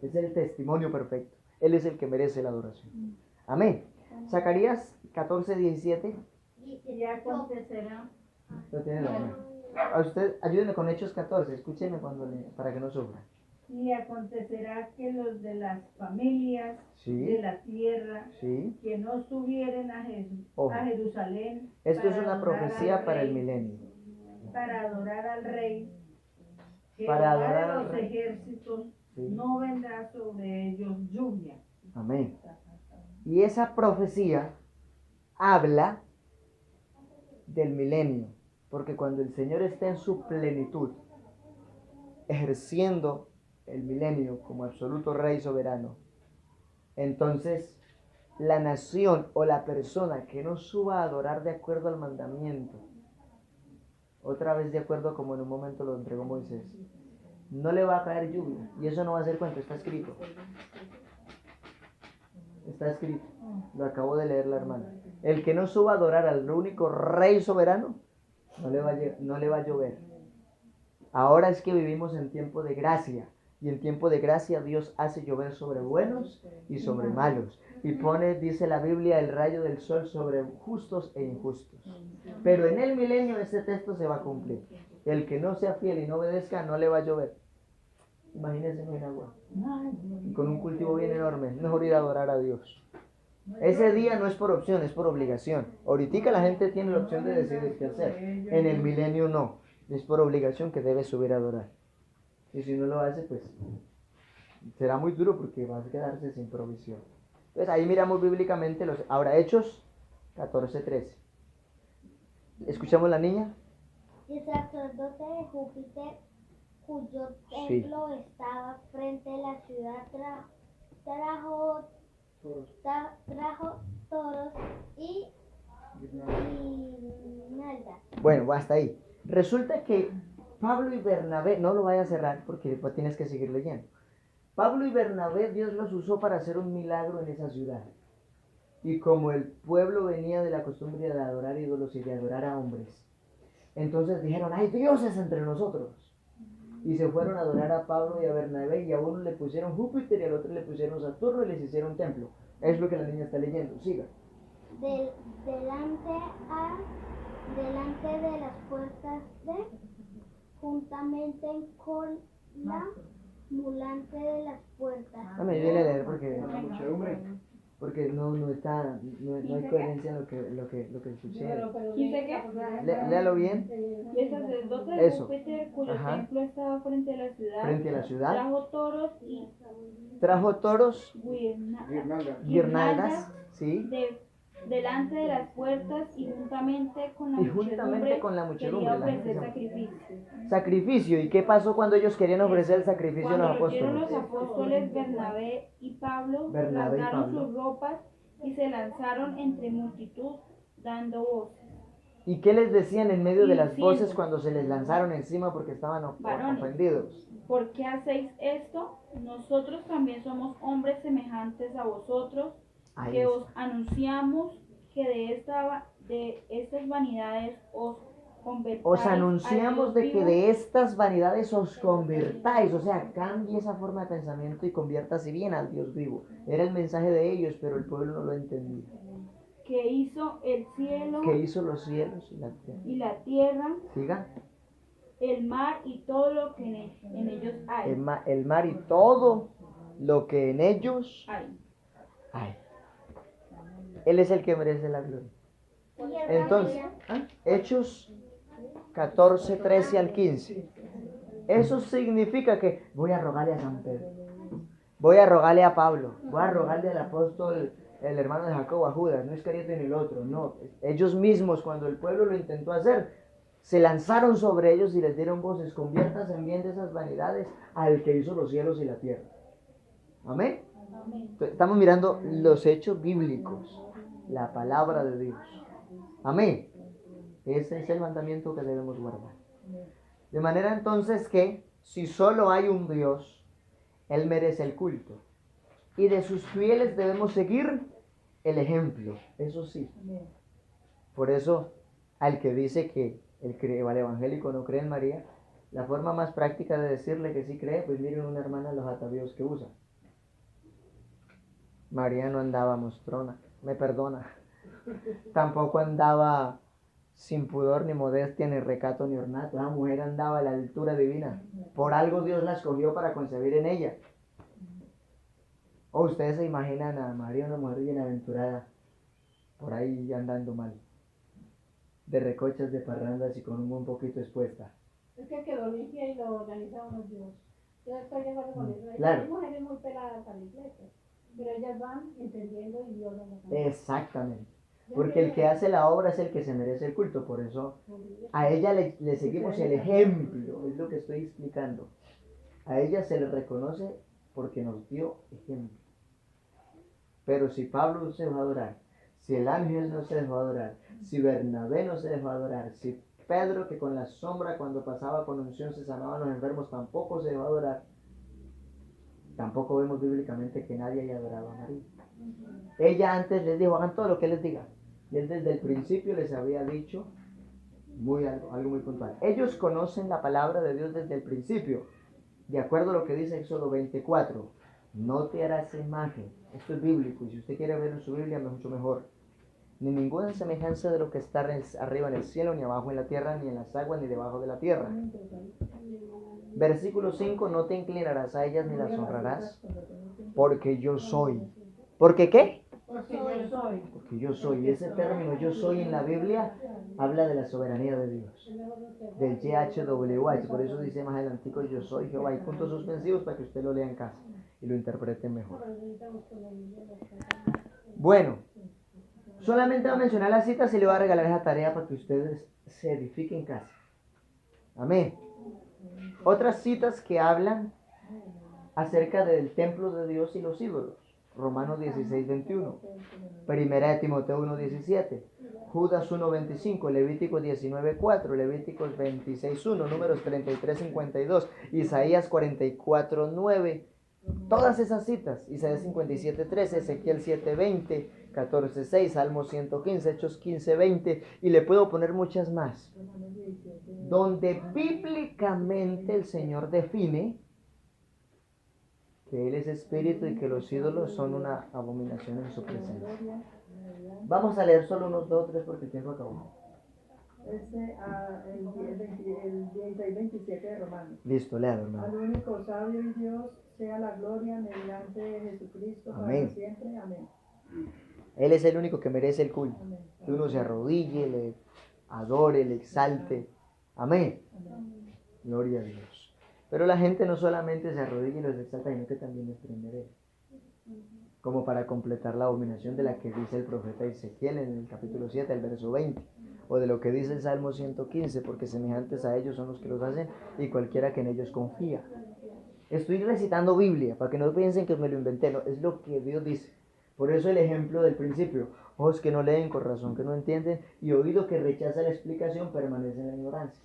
Es el testimonio perfecto. Él es el que merece la adoración. Amén. Zacarías 14:17. Y Y acontecerá, Lo tiene la mano. A usted, ayúdenme con Hechos 14. Escúcheme para que no sufra. Y acontecerá que los de las familias Sí. de la tierra Sí. que no subieren a Ojo. Jerusalén Esto es para una adorar profecía al para el rey, milenio. para adorar al rey, Para Jehová adorar de al los rey. ejércitos, Sí. no vendrá sobre ellos lluvia. Amén. Y esa profecía habla del milenio, porque cuando el Señor esté en su plenitud, ejerciendo el milenio como absoluto rey soberano, entonces la nación o la persona que no suba a adorar de acuerdo al mandamiento, otra vez de acuerdo como en un momento lo entregó Moisés, no le va a caer lluvia. Y eso no va a ser cuento, está escrito. Está escrito. Lo acabo de leer la hermana. El que no suba a adorar al único rey soberano, no le va a llover. Ahora es que vivimos en tiempo de gracia. Y en tiempo de gracia Dios hace llover sobre buenos y sobre malos. Y pone, dice la Biblia, el rayo del sol sobre justos e injustos. Pero en el milenio ese texto se va a cumplir. El que no sea fiel y no obedezca, no le va a llover. Imagínense en agua. Y con un cultivo bien enorme. Es mejor ir a adorar a Dios. Ese día no es por opción, es por obligación. Ahorita la gente tiene la opción de decidir qué hacer. En el milenio no. Es por obligación que debe subir a adorar. Y si no lo hace, pues será muy duro porque va a quedarse sin provisión. Entonces ahí miramos bíblicamente los... Ahora, Hechos 14:13. ¿Escuchamos la niña? El sacerdote de Júpiter, cuyo templo estaba frente a la ciudad, trajo toros y guirnaldas. Bueno, hasta ahí. Resulta que Pablo y Bernabé, no lo vaya a cerrar porque después tienes que seguir leyendo. Pablo y Bernabé, Dios los usó para hacer un milagro en esa ciudad. Y como el pueblo venía de la costumbre de adorar ídolos y de adorar a hombres, entonces dijeron, hay dioses entre nosotros. Y se fueron a adorar a Pablo y a Bernabé, y a uno le pusieron Júpiter y al otro le pusieron Saturno y les hicieron un templo. Es lo que la niña está leyendo. Siga. Delante de las puertas juntamente con la mulante de las puertas. No me viene a leer porque no hay coherencia en lo que escuché. ¿Dice qué? Léalo bien. Y el sacerdote de Eso. Júpiter, cuyo Ajá. templo estaba frente a la ciudad, Trajo toros y guirnaldas, guirnaldas, ¿sí? delante de las puertas y juntamente con la muchedumbre quería ofrecer sacrificio. Sacrificio. ¿Y qué pasó cuando ellos querían ofrecer el sacrificio a los Cuando lo oyeron apóstoles? los apóstoles Bernabé y Pablo, rasgaron sus ropas y se lanzaron entre multitud dando voces. ¿Y qué les decían en medio de las Diciendo, voces cuando se les lanzaron encima porque estaban varones, ofendidos? ¿por qué hacéis esto? Nosotros también somos hombres semejantes a vosotros, Ahí que está. os anunciamos que de estas vanidades os convertáis. Os anunciamos al Dios de que vivo. de estas vanidades os convertáis, o sea, cambie esa forma de pensamiento y conviértase bien al Dios vivo. Era el mensaje de ellos, pero el pueblo no lo entendía. Que hizo el cielo ¿Qué hizo los cielos y la tierra, Siga. el mar y todo lo que en ellos hay. El mar y todo lo que en ellos Hay. hay. Él es el que merece la gloria. Entonces, Hechos 14, 13 al 15. Eso significa que voy a rogarle a San Pedro, voy a rogarle a Pablo, voy a rogarle al apóstol, el hermano de Jacobo, a Judas, no Iscariote ni el otro, no. Ellos mismos, cuando el pueblo lo intentó hacer, se lanzaron sobre ellos y les dieron voces, conviértanse en bien de esas vanidades al que hizo los cielos y la tierra. Amén. Entonces, estamos mirando los hechos bíblicos, la palabra de Dios. Amén. Ese es el mandamiento que debemos guardar. De manera entonces que si solo hay un Dios, Él merece el culto. Y de sus fieles debemos seguir el ejemplo. Eso sí. Por eso, al que dice que el evangélico no cree en María, la forma más práctica de decirle que sí cree, pues miren una hermana los atavíos que usa. María no andaba mostrona, me perdona. Tampoco andaba sin pudor, ni modestia, ni recato, ni ornato. La mujer andaba a la altura divina. Por algo Dios la escogió para concebir en ella. ¿O ustedes se imaginan a María, una mujer bienaventurada, por ahí andando mal, de recochas, de parrandas y con un poquito expuesta? Es que quedó limpia y lo organizamos Dios. Yo estoy de acuerdo con eso. Claro. Hay mujeres muy peladas a la iglesia, pero ellas van entendiendo y Dios las acompaña. Exactamente. Porque el que hace la obra es el que se merece el culto. Por eso a ella le seguimos el ejemplo. Es lo que estoy explicando. A ella se le reconoce porque nos dio ejemplo. Pero si Pablo no se dejó adorar, si el ángel no se dejó adorar, si Bernabé no se dejó adorar, si Pedro, que con la sombra cuando pasaba con unción se sanaban los enfermos, tampoco se dejó adorar, tampoco vemos bíblicamente que nadie haya adorado a María. Ella antes les dijo, hagan todo lo que les diga. Y él desde el principio les había dicho algo muy puntual. Ellos conocen la palabra de Dios desde el principio. de acuerdo a lo que dice Éxodo 24, no te harás imagen. Esto es bíblico y si usted quiere verlo en su Biblia, mucho mejor. Ni ninguna semejanza de lo que está arriba en el cielo, ni abajo en la tierra, ni en las aguas, ni debajo de la tierra. Versículo 5, no te inclinarás a ellas ni las honrarás, porque yo soy. ¿Por qué qué? Porque yo soy. Porque yo soy. Ese término yo soy en la Biblia habla de la soberanía de Dios, del YHWH. Por eso dice más adelantico yo soy Jehová. Hay puntos suspensivos para que usted lo lea en casa y lo interprete mejor. Bueno, solamente va a mencionar las citas y le va a regalar esa tarea para que ustedes se edifiquen en casa. Amén. Otras citas que hablan acerca del templo de Dios y los ídolos. Romanos 16, 21. Primera de Timoteo 1, 17. Judas 1, 25. Levíticos 19, 4. Levíticos 26, 1. Números 33, 52. Isaías 44, 9. Todas esas citas. Isaías 57, 13. Ezequiel 7, 20. 14, 6. Salmo 115. Hechos 15, 20. Y le puedo poner muchas más. Donde bíblicamente el Señor define que Él es espíritu y que los ídolos son una abominación en su presencia. Vamos a leer solo unos 2 o 3 porque el tiempo acabó. El 16, 27 de Romanos. Listo, léalo, hermano. Al único sabio y Dios sea la gloria mediante Jesucristo Amén. para siempre. Amén. Él es el único que merece el culto. Amén. Que uno se arrodille, le adore, le exalte. Amén. Amén. Gloria a Dios. Pero la gente no solamente se arrodilla y los exalta, sino que también les prende él. Como para completar la abominación de la que dice el profeta Ezequiel en el capítulo 7, el verso 20. O de lo que dice el Salmo 115, porque semejantes a ellos son los que los hacen y cualquiera que en ellos confía. Estoy recitando Biblia, para que no piensen que me lo inventé, no, es lo que Dios dice. Por eso el ejemplo del principio, ojos que no leen, corazón que no entienden, y oído que rechaza la explicación, permanece en la ignorancia.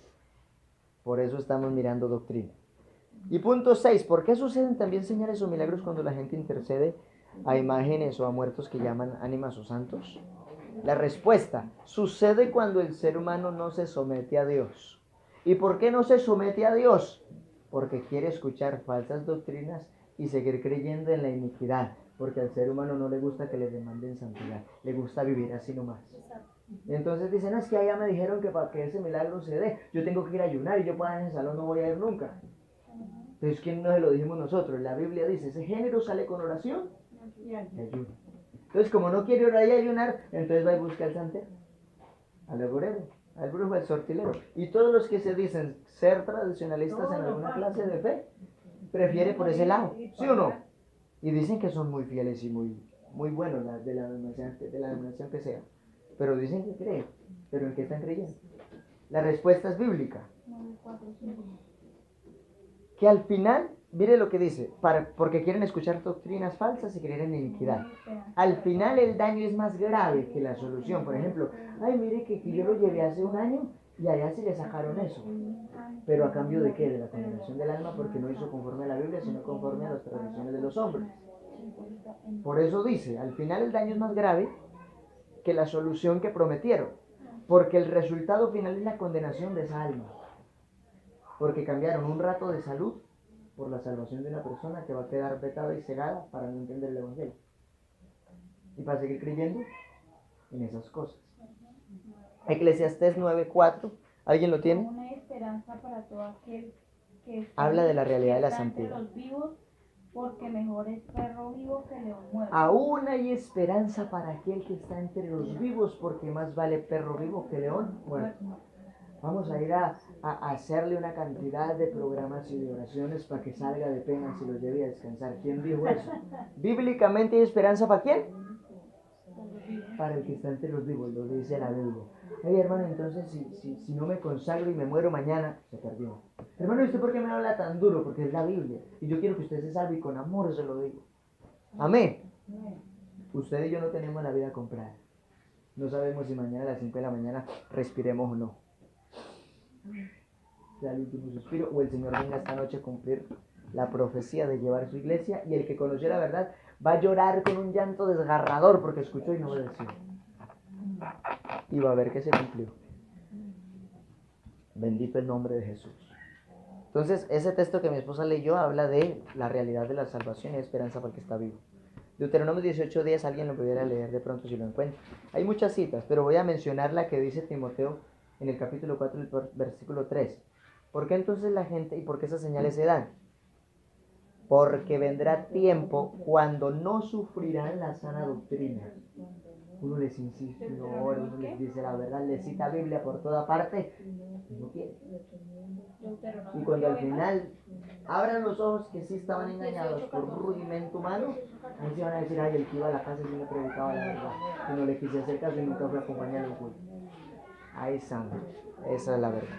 Por eso estamos mirando doctrina. Y punto 6, ¿por qué suceden también señales o milagros cuando la gente intercede a imágenes o a muertos que llaman ánimas o santos? La respuesta, sucede cuando el ser humano no se somete a Dios. ¿Y por qué no se somete a Dios? Porque quiere escuchar falsas doctrinas y seguir creyendo en la iniquidad. Porque al ser humano no le gusta que le demanden santidad, le gusta vivir así nomás. Y entonces dicen, es que allá me dijeron que para que ese milagro se dé, yo tengo que ir a ayunar y yo para en el salón no voy a ir nunca. Entonces, ¿quién no se lo dijimos nosotros? La Biblia dice, ese género sale con oración y ayuno. Entonces, como no quiere orar y ayunar, entonces va y busca al santero, al agorero, al brujo, al sortilero. Y todos los que se dicen ser tradicionalistas en alguna clase de fe, prefiere por ese lado, ¿sí o no? Y dicen que son muy fieles y muy buenos de la denominación que sea. Pero dicen que creen. ¿Pero en qué están creyendo? La respuesta es bíblica. Que al final, mire lo que dice, porque quieren escuchar doctrinas falsas y creer en iniquidad. Al final el daño es más grave que la solución. Por ejemplo, ay, mire que yo lo llevé hace un año y allá sí le sacaron eso. Pero a cambio de qué? De la condenación del alma, porque no hizo conforme a la Biblia, sino conforme a las tradiciones de los hombres. Por eso dice, al final el daño es más grave que la solución que prometieron, porque el resultado final es la condenación de esa alma. Porque cambiaron un rato de salud por la salvación de una persona que va a quedar vetada y cegada para no entender el Evangelio. Y para seguir creyendo en esas cosas. Eclesiastés 9:4, ¿alguien lo tiene? Una esperanza para todo aquel que habla de la realidad de la está entre santidad. los vivos, porque mejor es perro vivo que león muerto. Aún hay esperanza para aquel que está entre los vivos, porque más vale perro vivo que león muerto. Vamos a ir a hacerle una cantidad de programas y de oraciones para que salga de penas y los lleve a descansar. ¿Quién dijo eso? ¿Bíblicamente hay esperanza para quién? Para el que está entre los vivos, lo dice la Biblia. Ay, hermano, entonces si no me consagro y me muero mañana, se perdió. Hermano, ¿y usted por qué me habla tan duro? Porque es la Biblia. Y yo quiero que usted se salve y con amor se lo digo. Amén. Usted y yo no tenemos la vida comprada. No sabemos si mañana a las 5 de la mañana respiremos o no. Sea el último suspiro o el Señor venga esta noche a cumplir la profecía de llevar su iglesia, y el que conoció la verdad va a llorar con un llanto desgarrador porque escuchó y no obedeció. Y va a ver que se cumplió. Bendito el nombre de Jesús. Entonces, ese texto que mi esposa leyó habla de la realidad de la salvación y esperanza para el que está vivo. Deuteronomio 18:10, alguien lo pudiera leer de pronto si lo encuentra. Hay muchas citas, pero voy a mencionar la que dice Timoteo en el capítulo 4, el versículo 3. ¿Por qué entonces la gente y por qué esas señales se dan? Porque vendrá tiempo cuando no sufrirán la sana doctrina. Uno les insiste, uno les dice la verdad, les cita Biblia por toda parte, y no quiere. Y cuando al final abran los ojos que sí estaban engañados por un rudimento humano, ahí se van a decir, ay, el que iba a la casa y no predicaba la verdad, y no le quise hacer caso y nunca fue a acompañar al culto. Ahí están, esa es la verdad.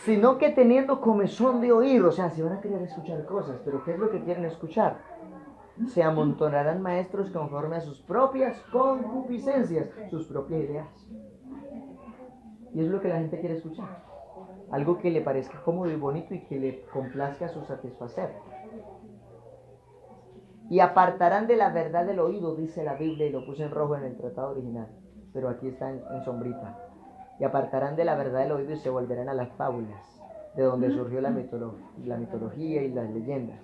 Sino que teniendo comezón de oír, o sea, si van a querer escuchar cosas, pero ¿qué es lo que quieren escuchar? Se amontonarán maestros conforme a sus propias concupiscencias, sus propias ideas. Y es lo que la gente quiere escuchar. Algo que le parezca cómodo y bonito y que le complazca su satisfacer. Y apartarán de la verdad del oído, dice la Biblia, y lo puse en rojo en el tratado original, pero aquí está en sombrita. Y apartarán de la verdad del oído y se volverán a las fábulas, de donde surgió la mitología y las leyendas.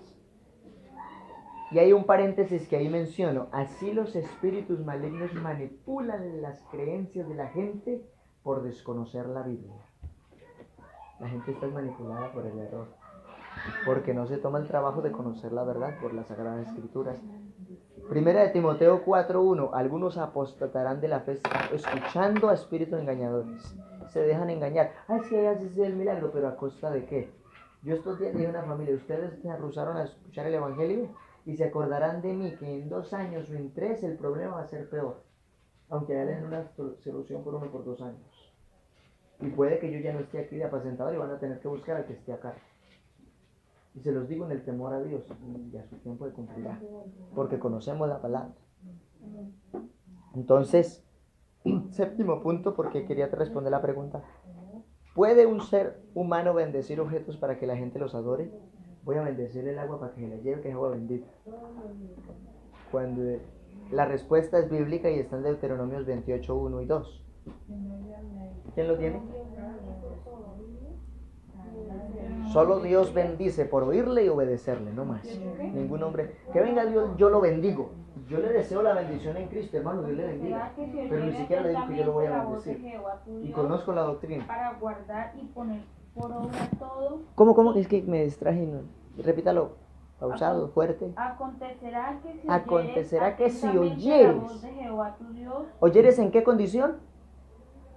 Y hay un paréntesis que ahí menciono. Así los espíritus malignos manipulan las creencias de la gente por desconocer la Biblia. La gente está manipulada por el error, porque no se toma el trabajo de conocer la verdad por las Sagradas Escrituras. Primera de Timoteo 4:1. Algunos apostatarán de la fe escuchando a espíritus engañadores. Se dejan engañar. Es que ya se hizo el milagro, pero ¿a costa de qué? Yo estos días dije a una familia, ustedes se arruzaron a escuchar el evangelio y se acordarán de mí que en 2 años o en 3 el problema va a ser peor, aunque den una solución por 1 o por 2 años. Y puede que yo ya no esté aquí de apacentador y van a tener que buscar al que esté acá. Y se los digo en el temor a Dios, y a su tiempo de cumplirá, porque conocemos la palabra. Entonces, séptimo punto, porque quería responder la pregunta. ¿Puede un ser humano bendecir objetos para que la gente los adore? Voy a bendecir el agua para que se la lleve, que es agua bendita. Cuando la respuesta es bíblica y está en Deuteronomios 28:1 y 2. ¿Quién lo tiene? Solo Dios bendice por oírle y obedecerle, no más. Ningún hombre. Que venga Dios, yo lo bendigo. Yo le deseo la bendición en Cristo, hermano, Dios le bendiga. Pero ni siquiera le digo que yo lo voy a bendecir. Y conozco la doctrina. Para guardar y poner por obra todo. ¿Cómo? Es que me distraje. No. Repítalo, pausado, fuerte. Acontecerá que si oyeres. La voz de Jehová tu Dios. ¿Oyeres en qué condición?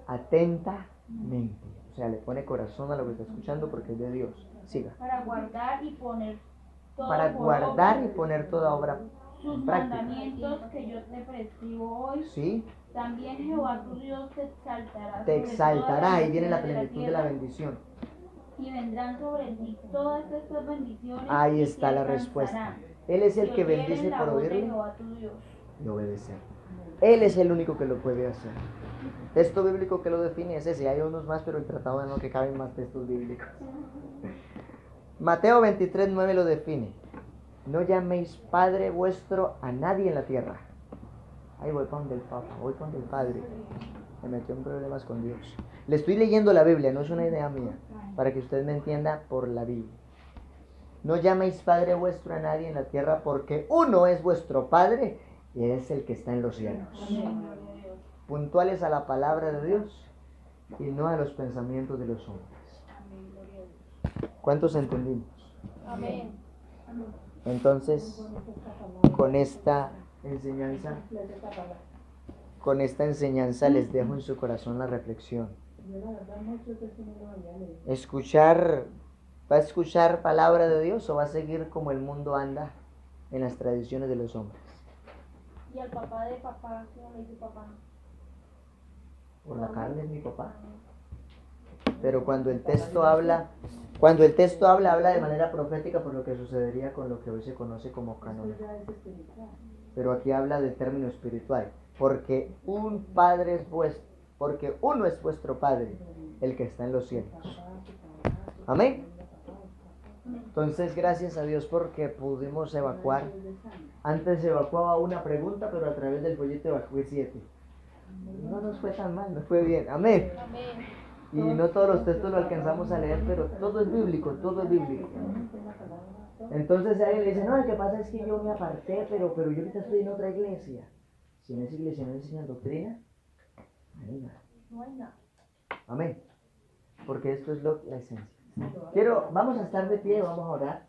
Atentamente. O sea, le pone corazón a lo que está escuchando porque es de Dios. Siga. Para guardar y poner toda obra sus en práctica. mandamientos que yo te prescribo hoy. Sí. También Jehová tu Dios te exaltará. Te exaltará, ahí viene la plenitud de la bendición. Y vendrán sobre ti todas estas bendiciones. Ahí está la respuesta. Él es el que bendice por oírle y obedecer. Él es el único que lo puede hacer. Texto bíblico que lo define es ese. Hay unos más, pero el tratado de no que caben más textos bíblicos. Mateo 23:9 lo define. No llaméis Padre vuestro a nadie en la tierra. Ahí voy para donde el Papa, voy para donde el Padre. Me metió en problemas con Dios. Le estoy leyendo la Biblia, no es una idea mía, para que usted me entienda por la Biblia. No llaméis Padre vuestro a nadie en la tierra, porque uno es vuestro Padre y es el que está en los cielos. Puntuales a la palabra de Dios y no a los pensamientos de los hombres. ¿Cuántos entendimos? Amén. Entonces, con esta enseñanza les dejo en su corazón la reflexión. ¿Va a escuchar palabra de Dios o va a seguir como el mundo anda en las tradiciones de los hombres? ¿Y al papá de papá? ¿Cómo le dice papá? Por la carne es mi papá. Pero cuando el texto habla habla de manera profética por lo que sucedería con lo que hoy se conoce como canon. Pero aquí habla de término espiritual, porque uno es vuestro Padre, el que está en los cielos. Amén. Entonces, gracias a Dios porque pudimos evacuar. Antes se evacuaba una pregunta, pero a través del folleto evacué 7. No nos fue tan mal, nos fue bien. Amén. Y no todos los textos lo alcanzamos a leer, pero todo es bíblico, todo es bíblico. Entonces a él le dice, no, lo que pasa es que yo me aparté, pero yo ahorita estoy en otra iglesia. Si en esa iglesia no enseñan doctrina, ahí va. Amén. Porque esto es la esencia. Vamos a estar de pie, vamos a orar.